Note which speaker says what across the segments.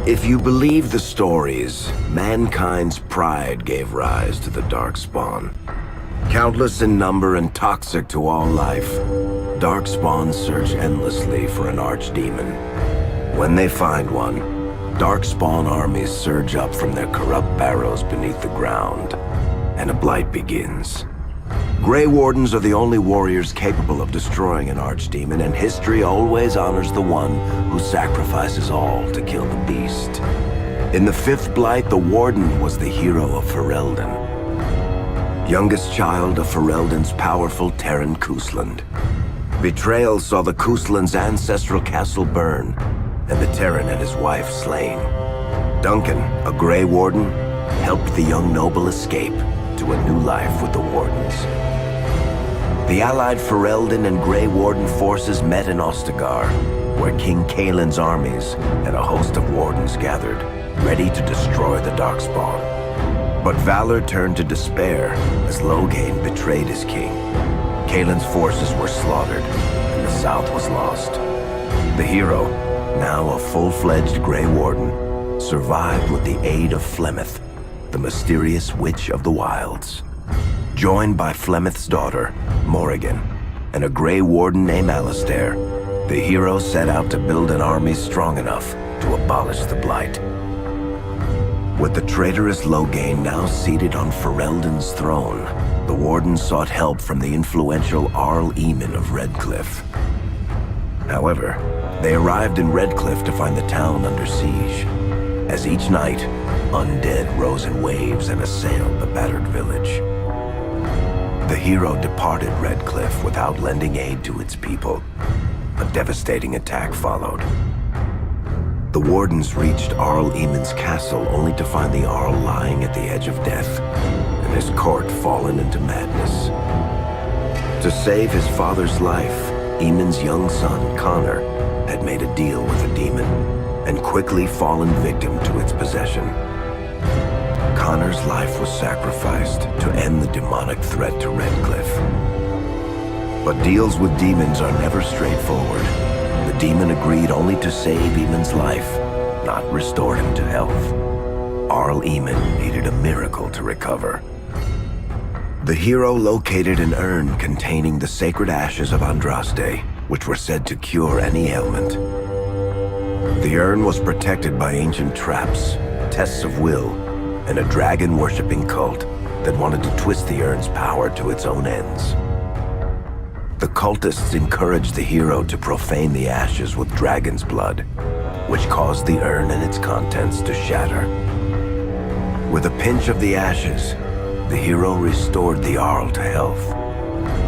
Speaker 1: If you believe the stories, mankind's pride gave rise to the Darkspawn. Countless in number and toxic to all life, Darkspawn search endlessly for an archdemon. When they find one, Darkspawn armies surge up from their corrupt barrows beneath the ground, and a blight begins. Grey Wardens are the only warriors capable of destroying an archdemon, and history always honors the one who sacrifices all to kill the beast. In the fifth blight, the Warden was the hero of Ferelden. Youngest child of Ferelden's powerful Terran Cousland. Betrayal saw the Cousland's ancestral castle burn, and the Terran and his wife slain. Duncan, a Grey Warden, helped the young noble escape to a new life with the Wardens. The allied Ferelden and Grey Warden forces met in Ostagar, where King Kaelin's armies and a host of Wardens gathered, ready to destroy the Darkspawn. But valor turned to despair as Loghain betrayed his king. Kaelin's forces were slaughtered, and the South was lost. The hero, now a full-fledged Grey Warden, survived with the aid of Flemeth, the mysterious witch of the wilds. Joined by Flemeth's daughter, Morrigan, and a Grey Warden named Alistair, the hero set out to build an army strong enough to abolish the Blight. With the traitorous Loghain now seated on Ferelden's throne, the Warden sought help from the influential Arl Eamon of Redcliffe. However, they arrived in Redcliffe to find the town under siege. As each night, undead rose in waves and assailed the battered village. The hero departed Redcliffe without lending aid to its people. A devastating attack followed. The Wardens reached Arl Eamon's castle only to find the Arl lying at the edge of death, and his court fallen into madness. To save his father's life, Eamon's young son, Connor, had made a deal with a demon, and quickly fallen victim to its possession. Connor's life was sacrificed to end the demonic threat to Redcliffe. But deals with demons are never straightforward. The demon agreed only to save Eamon's life, not restore him to health. Arl Eamon needed a miracle to recover. The hero located an urn containing the sacred ashes of Andraste, which were said to cure any ailment. The urn was protected by ancient traps, tests of will, and a dragon-worshipping cult that wanted to twist the urn's power to its own ends. The cultists encouraged the hero to profane the ashes with dragon's blood, which caused the urn and its contents to shatter. With a pinch of the ashes, the hero restored the Arl to health.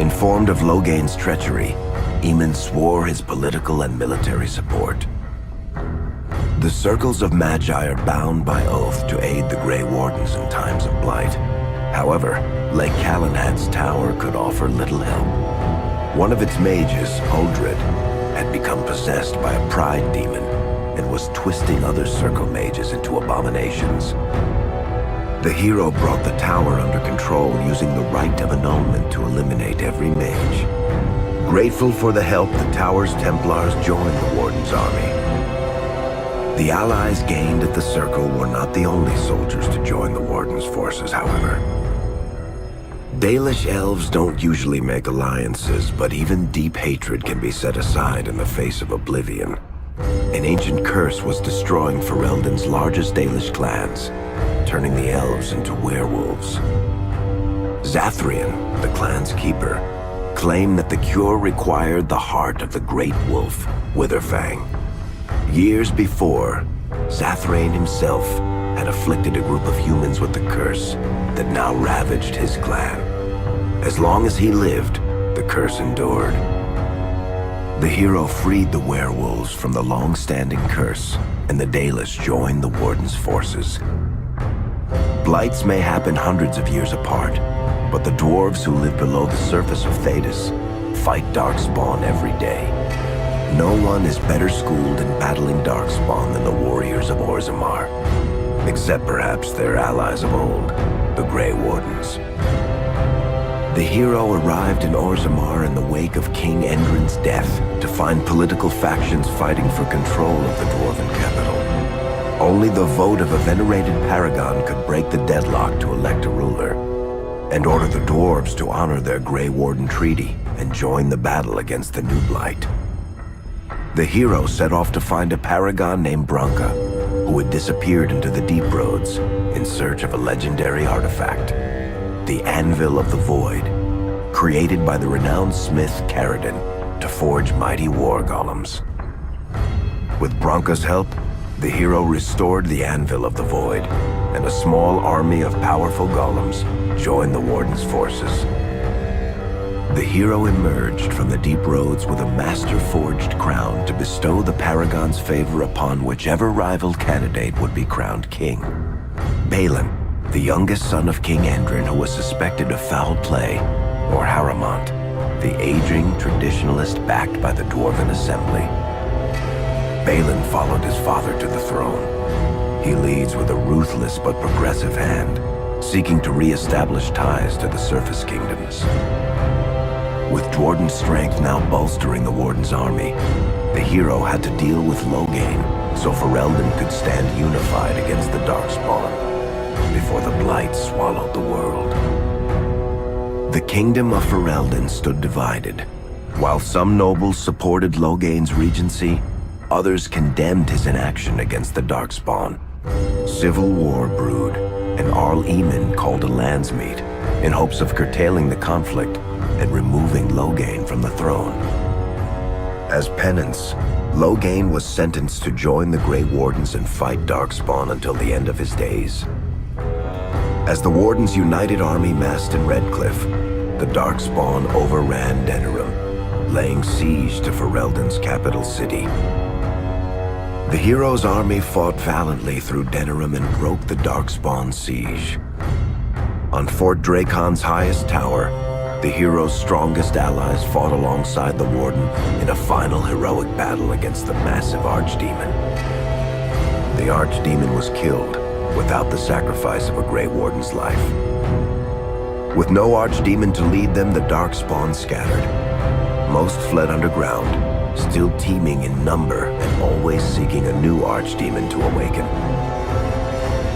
Speaker 1: Informed of Loghain's treachery, Eamon swore his political and military support. The circles of Magi are bound by oath to aid the Grey Wardens in times of blight. However, Lake Calenhad's tower could offer little help. One of its mages, Uldred, had become possessed by a pride demon and was twisting other circle mages into abominations. The hero brought the tower under control using the rite of annulment to eliminate every mage. Grateful for the help, the tower's Templars joined the Warden's army. The allies gained at the Circle were not the only soldiers to join the Warden's forces, however. Dalish elves don't usually make alliances, but even deep hatred can be set aside in the face of oblivion. An ancient curse was destroying Ferelden's largest Dalish clans, turning the elves into werewolves. Zathrian, the clan's keeper, claimed that the cure required the heart of the great wolf, Witherfang. Years before, Zathrian himself had afflicted a group of humans with the curse that now ravaged his clan. As long as he lived, the curse endured. The hero freed the werewolves from the long-standing curse, and the Dalish joined the Warden's forces. Blights may happen hundreds of years apart, but the dwarves who live below the surface of Thedas fight Darkspawn every day. No one is better schooled in battling Darkspawn than the warriors of Orzammar, except perhaps their allies of old, the Grey Wardens. The hero arrived in Orzammar in the wake of King Endrin's death to find political factions fighting for control of the dwarven capital. Only the vote of a venerated paragon could break the deadlock to elect a ruler, and order the dwarves to honor their Grey Warden treaty and join the battle against the New Blight. The hero set off to find a paragon named Branka, who had disappeared into the Deep Roads in search of a legendary artifact, the Anvil of the Void, created by the renowned smith Caridin to forge mighty war golems. With Branka's help, the hero restored the Anvil of the Void, and a small army of powerful golems joined the Warden's forces. The hero emerged from the Deep Roads with a master-forged crown to bestow the Paragon's favor upon whichever rival candidate would be crowned king. Balin, the youngest son of King Endrin, who was suspected of foul play, or Haramont, the aging traditionalist backed by the Dwarven Assembly. Balin followed his father to the throne. He leads with a ruthless but progressive hand, seeking to re-establish ties to the Surface Kingdoms. With Dwarden's strength now bolstering the Warden's army, the hero had to deal with Loghain so Ferelden could stand unified against the Darkspawn before the Blight swallowed the world. The kingdom of Ferelden stood divided. While some nobles supported Loghain's regency, others condemned his inaction against the Darkspawn. Civil war brewed, and Arl Eamon called a landsmeet in hopes of curtailing the conflict and removing Loghain from the throne. As penance, Loghain was sentenced to join the Grey Wardens and fight Darkspawn until the end of his days. As the Warden's united army massed in Redcliffe, the Darkspawn overran Denerim, laying siege to Ferelden's capital city. The hero's army fought valiantly through Denerim and broke the Darkspawn siege. On Fort Dracon's highest tower, the hero's strongest allies fought alongside the Warden in a final heroic battle against the massive Archdemon. The Archdemon was killed without the sacrifice of a Grey Warden's life. With no Archdemon to lead them, the Darkspawn scattered. Most fled underground, still teeming in number and always seeking a new Archdemon to awaken.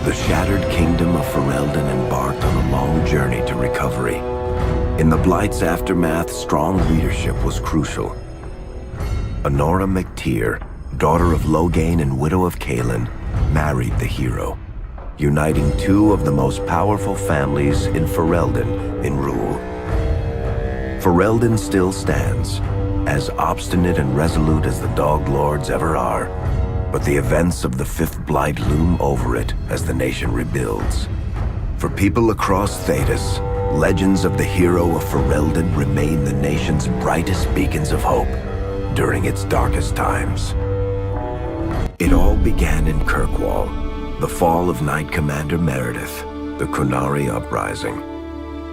Speaker 1: The shattered kingdom of Ferelden embarked on a long journey to recovery. In the Blight's aftermath, strong leadership was crucial. Honora McTeer, daughter of Loghain and widow of Kaelin, married the hero, uniting two of the most powerful families in Ferelden in rule. Ferelden still stands, as obstinate and resolute as the Dog Lords ever are, but the events of the Fifth Blight loom over it as the nation rebuilds. For people across Thedas, legends of the hero of Ferelden remain the nation's brightest beacons of hope during its darkest times. It all began in Kirkwall, the fall of Knight Commander Meredith, the Kunari Uprising,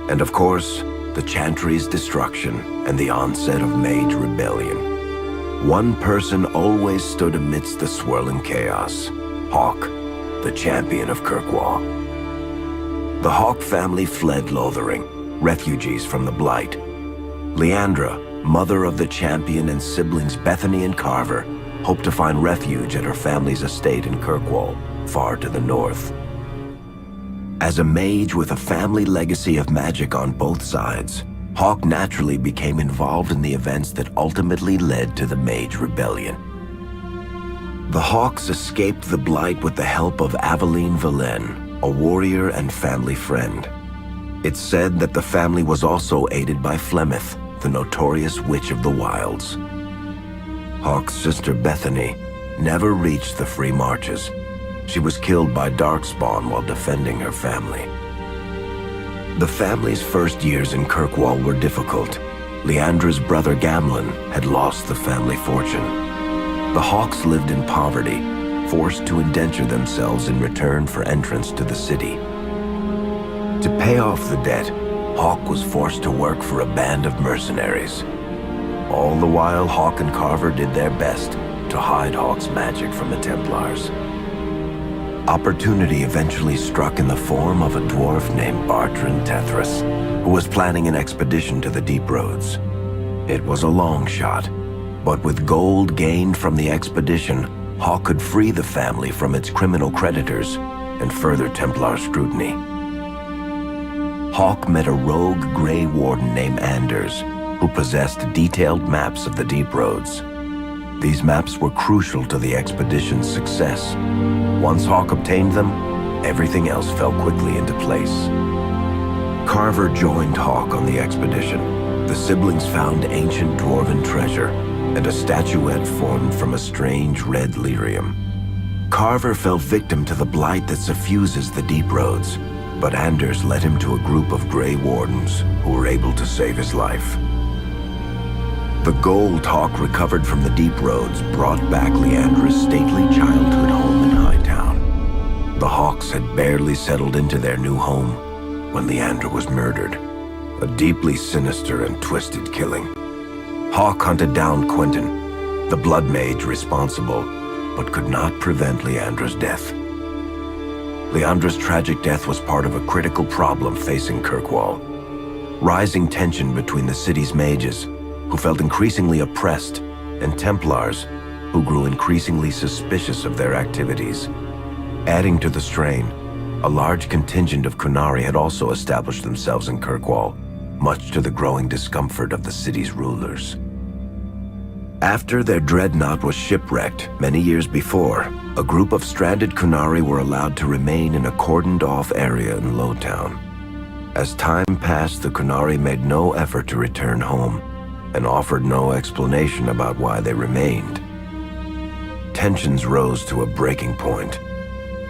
Speaker 1: and of course, the Chantry's destruction and the onset of Mage Rebellion. One person always stood amidst the swirling chaos: Hawk, the champion of Kirkwall. The Hawk family fled Lothering, refugees from the Blight. Leandra, mother of the champion, and siblings Bethany and Carver hoped to find refuge at her family's estate in Kirkwall, far to the north. As a mage with a family legacy of magic on both sides, Hawk naturally became involved in the events that ultimately led to the Mage Rebellion. The Hawks escaped the Blight with the help of Aveline Valen, a warrior and family friend. It's said that the family was also aided by Flemeth, the notorious Witch of the Wilds. Hawk's sister Bethany never reached the Free Marches. She was killed by Darkspawn while defending her family. The family's first years in Kirkwall were difficult. Leandra's brother Gamlin had lost the family fortune. The Hawks lived in poverty, forced to indenture themselves in return for entrance to the city. To pay off the debt, Hawk was forced to work for a band of mercenaries. All the while, Hawk and Carver did their best to hide Hawk's magic from the Templars. Opportunity eventually struck in the form of a dwarf named Varric Tethras, who was planning an expedition to the Deep Roads. It was a long shot, but with gold gained from the expedition, Hawk could free the family from its criminal creditors and further Templar scrutiny. Hawk met a rogue Grey Warden named Anders, who possessed detailed maps of the deep roads. These maps were crucial to the expedition's success. Once Hawk obtained them, everything else fell quickly into place. Carver joined Hawk on the expedition. The siblings found ancient dwarven treasure and a statuette formed from a strange red lyrium. Carver fell victim to the blight that suffuses the deep roads, but Anders led him to a group of Grey Wardens who were able to save his life. The gold Hawk recovered from the deep roads brought back Leandra's stately childhood home in Hightown. The Hawks had barely settled into their new home when Leandra was murdered, a deeply sinister and twisted killing. Hawk hunted down Quentin, the blood mage responsible, but could not prevent Leandra's death. Leandra's tragic death was part of a critical problem facing Kirkwall. Rising tension between the city's mages, who felt increasingly oppressed, and Templars, who grew increasingly suspicious of their activities. Adding to the strain, a large contingent of Kunari had also established themselves in Kirkwall, much to the growing discomfort of the city's rulers. After their dreadnought was shipwrecked many years before, a group of stranded Kunari were allowed to remain in a cordoned-off area in Lowtown. As time passed, the Kunari made no effort to return home, and offered no explanation about why they remained. Tensions rose to a breaking point.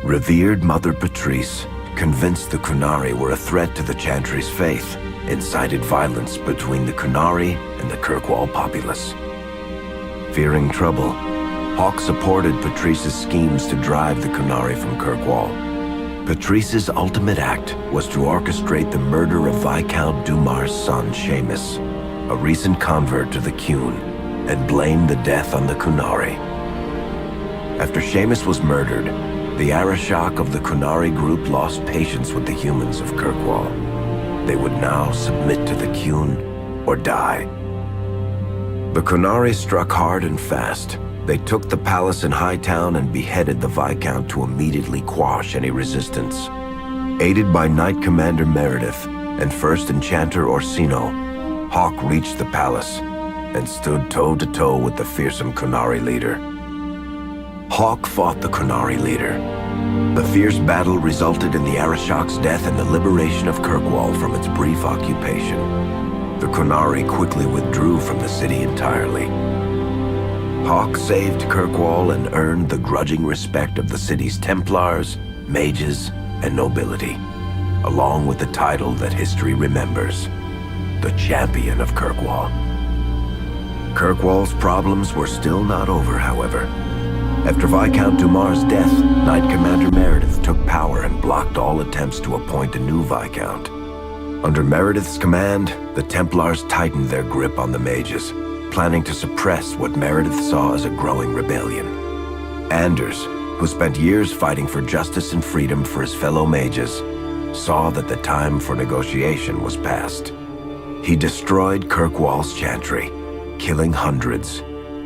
Speaker 1: Revered Mother Patrice, convinced the Kunari were a threat to the Chantry's faith, incited violence between the Kunari and the Kirkwall populace. Fearing trouble, Hawk supported Patrice's schemes to drive the Kunari from Kirkwall. Patrice's ultimate act was to orchestrate the murder of Viscount Dumar's son, Seamus, a recent convert to the Qun, and blamed the death on the Kunari. After Seamus was murdered, the Arishok of the Kunari group lost patience with the humans of Kirkwall. They would now submit to the Qun or die. The Kunari struck hard and fast. They took the palace in Hightown and beheaded the Viscount to immediately quash any resistance. Aided by Knight Commander Meredith and First Enchanter Orsino, Hawk reached the palace and stood toe-to-toe with the fearsome Kunari leader. Hawk fought the Kunari leader. The fierce battle resulted in the Arishok's death and the liberation of Kirkwall from its brief occupation. The Kunari quickly withdrew from the city entirely. Hawk saved Kirkwall and earned the grudging respect of the city's Templars, mages, and nobility, along with the title that history remembers, the Champion of Kirkwall. Kirkwall's problems were still not over, however. After Viscount Dumar's death, Knight Commander Meredith took power and blocked all attempts to appoint a new Viscount. Under Meredith's command, the Templars tightened their grip on the mages, planning to suppress what Meredith saw as a growing rebellion. Anders, who spent years fighting for justice and freedom for his fellow mages, saw that the time for negotiation was past. He destroyed Kirkwall's chantry, killing hundreds,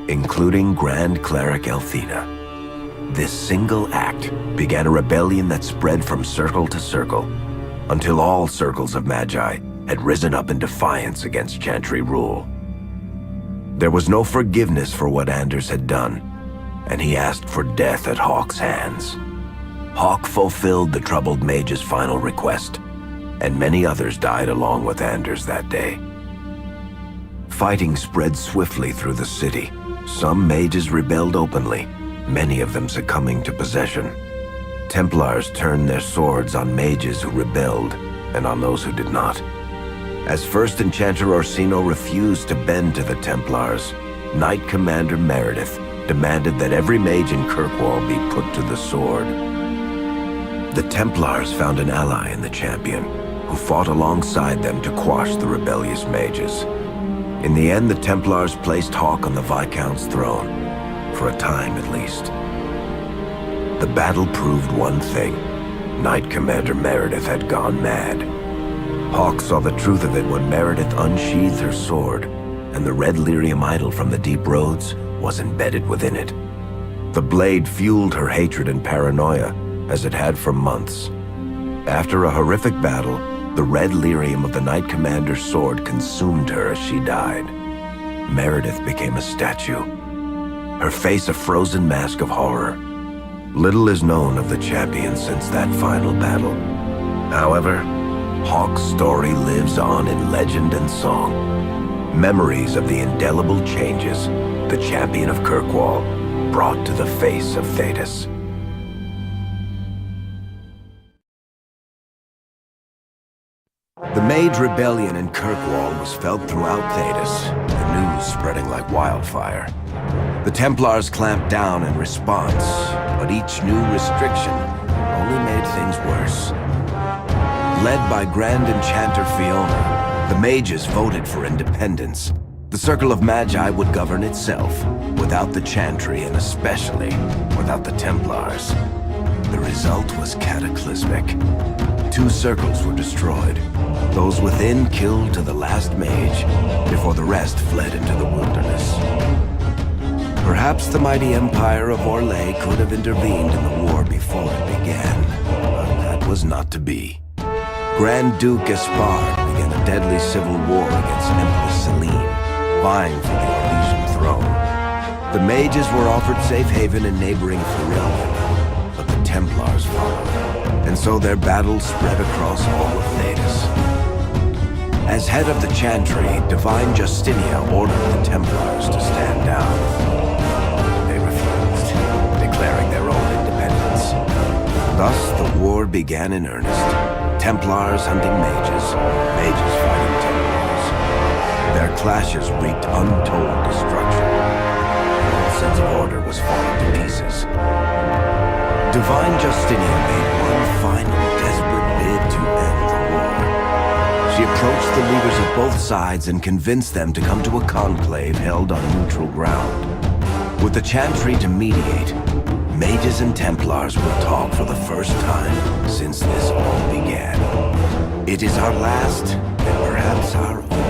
Speaker 1: including Grand Cleric Elthina. This single act began a rebellion that spread from circle to circle, until all circles of Magi had risen up in defiance against chantry rule. There was no forgiveness for what Anders had done, and he asked for death at Hawk's hands. Hawk fulfilled the troubled mage's final request, and many others died along with Anders that day. Fighting spread swiftly through the city. Some mages rebelled openly, many of them succumbing to possession. Templars turned their swords on mages who rebelled and on those who did not. As First Enchanter Orsino refused to bend to the Templars, Knight Commander Meredith demanded that every mage in Kirkwall be put to the sword. The Templars found an ally in the Champion, who fought alongside them to quash the rebellious mages. In the end, the Templars placed Hawk on the Viscount's throne, for a time at least. The battle proved one thing. Knight Commander Meredith had gone mad. Hawk saw the truth of it when Meredith unsheathed her sword, and the red lyrium idol from the deep roads was embedded within it. The blade fueled her hatred and paranoia, as it had for months. After a horrific battle, the red lyrium of the Knight Commander's sword consumed her as she died. Meredith became a statue, her face a frozen mask of horror. Little is known of the champion since that final battle. However, Hawke's story lives on in legend and song. Memories of the indelible changes the champion of Kirkwall brought to the face of Thedas. The Mage Rebellion in Kirkwall was felt throughout Thedas, the news spreading like wildfire. The Templars clamped down in response, but each new restriction only made things worse. Led by Grand Enchanter Fiona, the mages voted for independence. The Circle of Magi would govern itself, without the Chantry and especially without the Templars. The result was cataclysmic. 2 circles were destroyed. Those within killed to the last mage, before the rest fled into the wilderness. Perhaps the mighty Empire of Orlais could have intervened in the war before it began, but that was not to be. Grand Duke Gaspard began a deadly civil war against Empress Celine, vying for the Orlesian throne. The mages were offered safe haven in neighboring Ferelden, but the Templars followed, and so their battle spread across all of Thedas. As head of the Chantry, Divine Justinia ordered the Templars to stand down. They refused, declaring their own independence. Thus, the war began in earnest. Templars hunting mages, mages fighting Templars. Their clashes wreaked untold destruction. All sense of order was falling to pieces. Divine Justinia made one final desperate bid to end the war. She approached the leaders of both sides and convinced them to come to a conclave held on neutral ground. With the Chantry to mediate, mages and Templars will talk for the first time since this all began. It is our last, and perhaps our only